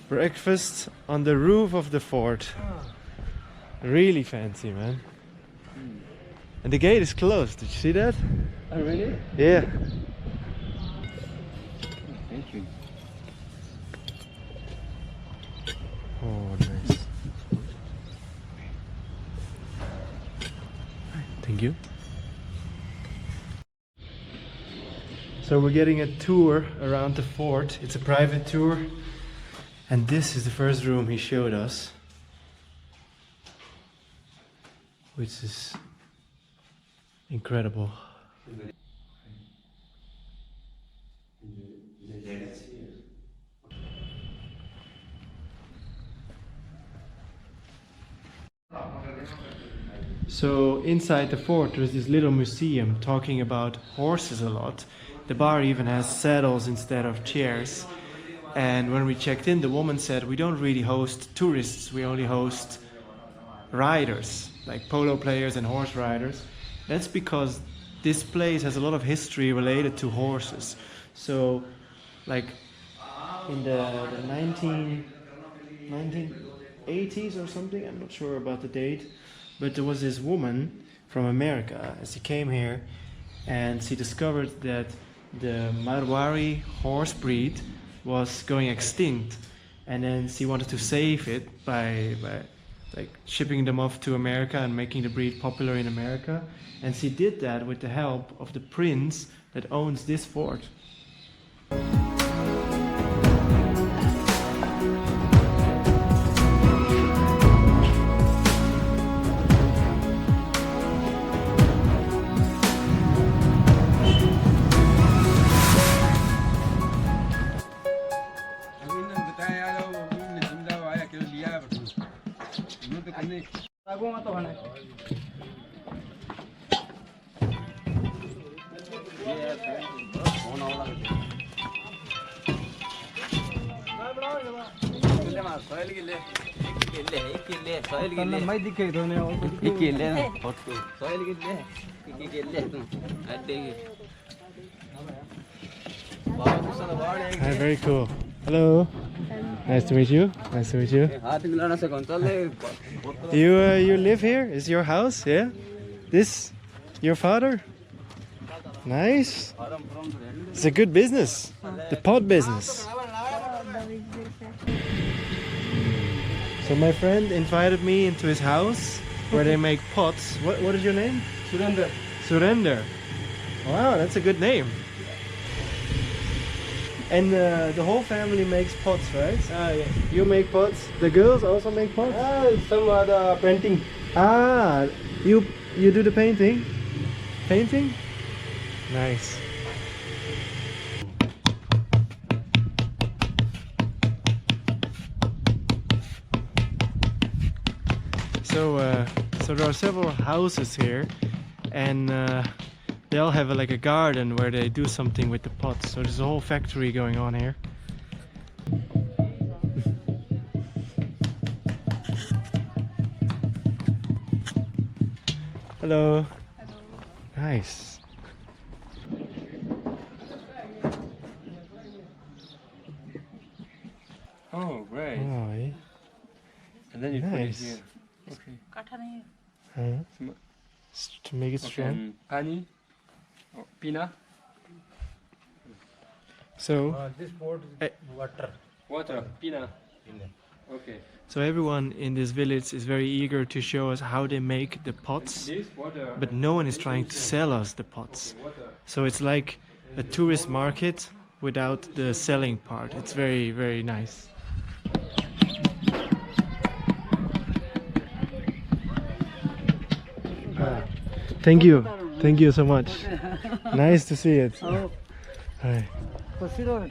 Breakfast on the roof of the fort. Really fancy, man. And the gate is closed. Did you see that? Oh, really? Yeah. Thank you. Oh, nice. Thank you. So we're getting a tour around the fort. It's a private tour. And this is the first room he showed us, which is incredible. So inside the fort there's this little museum talking about horses a lot. The bar even has saddles instead of chairs. And when we checked in, the woman said, we don't really host tourists, we only host riders, like polo players and horse riders. That's because this place has a lot of history related to horses. So, like in the 1980s or something, I'm not sure about the date, but there was this woman from America, as she came here, and she discovered that the Marwari horse breed was going extinct, and then she wanted to save it by like shipping them off to America and making the breed popular in America. And she did that with the help of the prince that owns this fort. Hi, very cool. Hello. Nice to meet you. Nice to meet you. You live here? Is your house? Yeah. This your father? Nice. It's a good business. The pot business. So my friend invited me into his house where they make pots. What is your name? Surender. Surender. Wow, that's a good name. And the whole family makes pots, right? Yeah. You make pots. The girls also make pots. Some other painting. Ah, you do the painting? Painting? Nice. So there are several houses here, and they all have like a garden where they do something with the pots. So there's a whole factory going on here. Hello. Hello. Nice. Oh, great. Oh, yeah. And then you put it Nice. here. Okay. Huh? To make it strong. Pani. Oh, pina. So This board is water. Water. Pina. Okay. So everyone in this village is very eager to show us how they make the pots, This water. but no one is trying to sell us the pots. Water. So it's like a tourist market without the selling part. It's very, very nice. Thank you. Thank you so much. Nice to see it. Hi. Hello.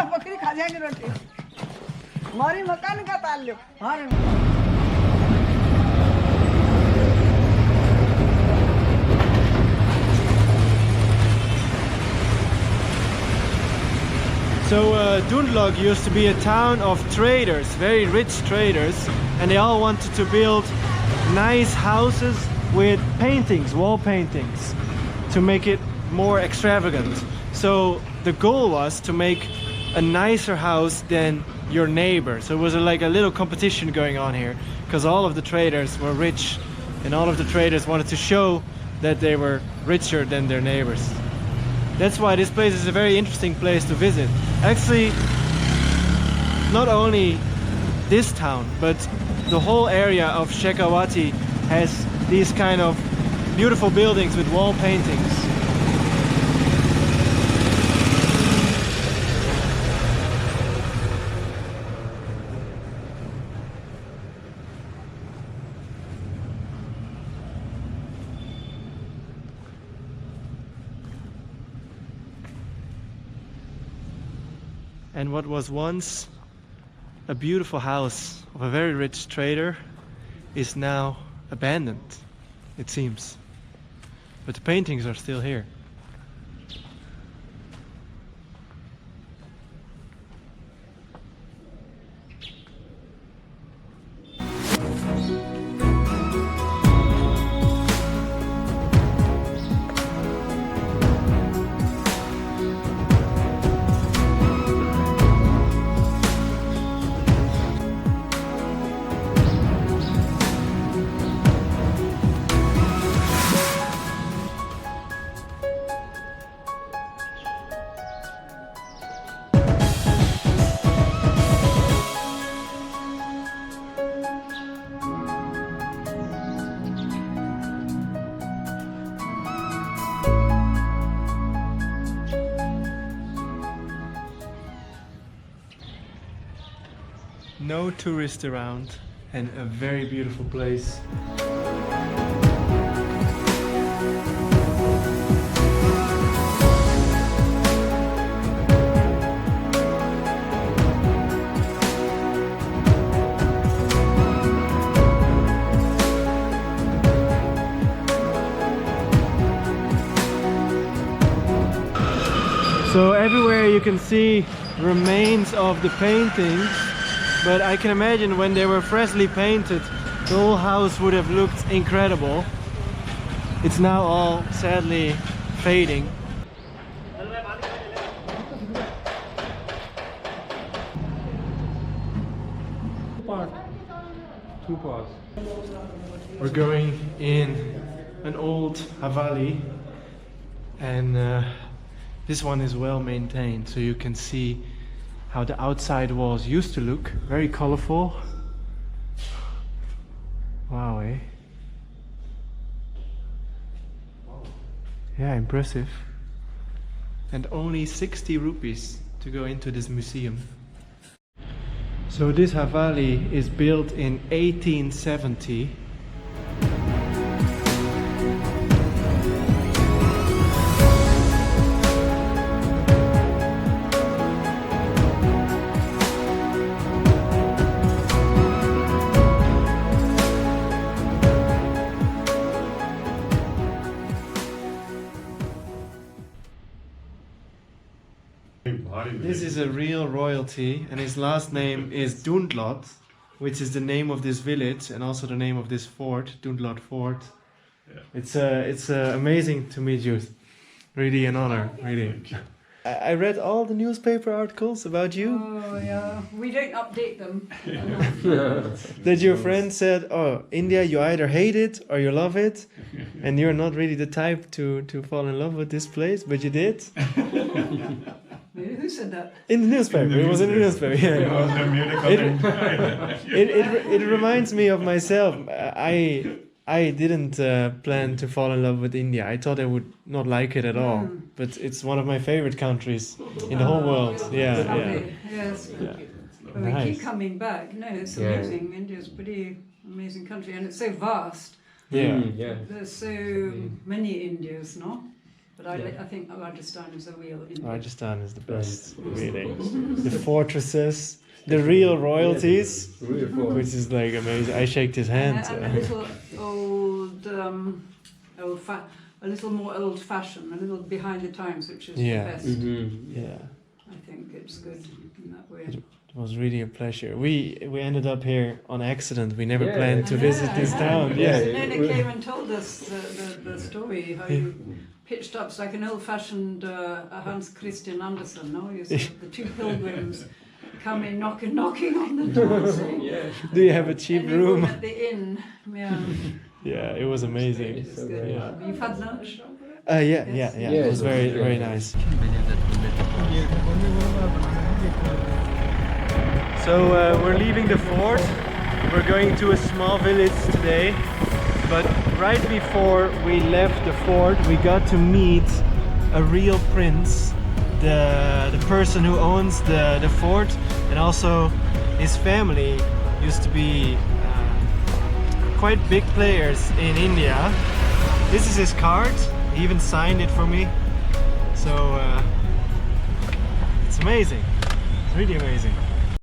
बकरी खा जाएंगे रोटी हमारी मकान का ताल्लुक हमारे So Dundlod used to be a town of traders, very rich traders, and they all wanted to build nice houses with paintings, wall paintings, to make it more extravagant. So the goal was to make a nicer house than your neighbor. So it was like a little competition going on here, because all of the traders were rich and all of the traders wanted to show that they were richer than their neighbors. That's why this place is a very interesting place to visit. Actually, not only this town, but the whole area of Shekhawati has these kind of beautiful buildings with wall paintings. And what was once a beautiful house of a very rich trader is now abandoned, it seems. But the paintings are still here. No tourists around and a very beautiful place. So everywhere you can see remains of the paintings, but I can imagine when they were freshly painted, the whole house would have looked incredible. It's now all sadly fading. Two parts. We're going in an old Havali, and this one is well maintained, so you can see how the outside walls used to look. Very colorful. Wow, eh? Yeah, impressive. And only 60 rupees to go into this museum. So this Havali is built in 1870. This is a real royalty, and his last name is Dundlod, which is the name of this village and also the name of this fort, Dundlod Fort. Yeah. It's amazing to meet you. Really an honor, really. I read all the newspaper articles about you. Oh yeah, we don't update them. That your friend said, "Oh, India, you either hate it or you love it, and you're not really the type to fall in love with this place, but you did." Who said that? In the newspaper. It was in the newspaper. Yeah. It reminds me of myself. I didn't plan to fall in love with India. I thought I would not like it at all. But it's one of my favorite countries in the whole world. Yeah, yeah. Yes. Yeah. Well, we Nice. keep coming back. No, it's amazing. India's a pretty amazing country, and it's so vast. Yeah. Yeah. There's so many Indias, no? But I think Rajasthan is a real India. Rajasthan is the best, really. The fortresses, the real royalties, which is like amazing. I shaked his hand. And a little old, a little more old-fashioned, a little behind the times, which is Yeah. the best. Yeah. I think it's good in that way. It was really a pleasure. We ended up here on accident. We never Yeah. planned to visit this town. Yeah. Nona came and told us the story, how you pitched up. It's like an old-fashioned Hans Christian Andersen. No, you see the two pilgrims coming, knocking on the door, saying, Yeah. Do you have a cheap "Any room? at the inn?" Yeah, Yeah, it was amazing. it's good. Yeah. You've had lunch. Yeah. It was very, very nice. So we're leaving the fort. We're going to a small village today. But right before we left the fort, we got to meet a real prince, the person who owns the fort, and also his family used to be quite big players in India. This is his card. He even signed it for me. So it's amazing. It's really amazing.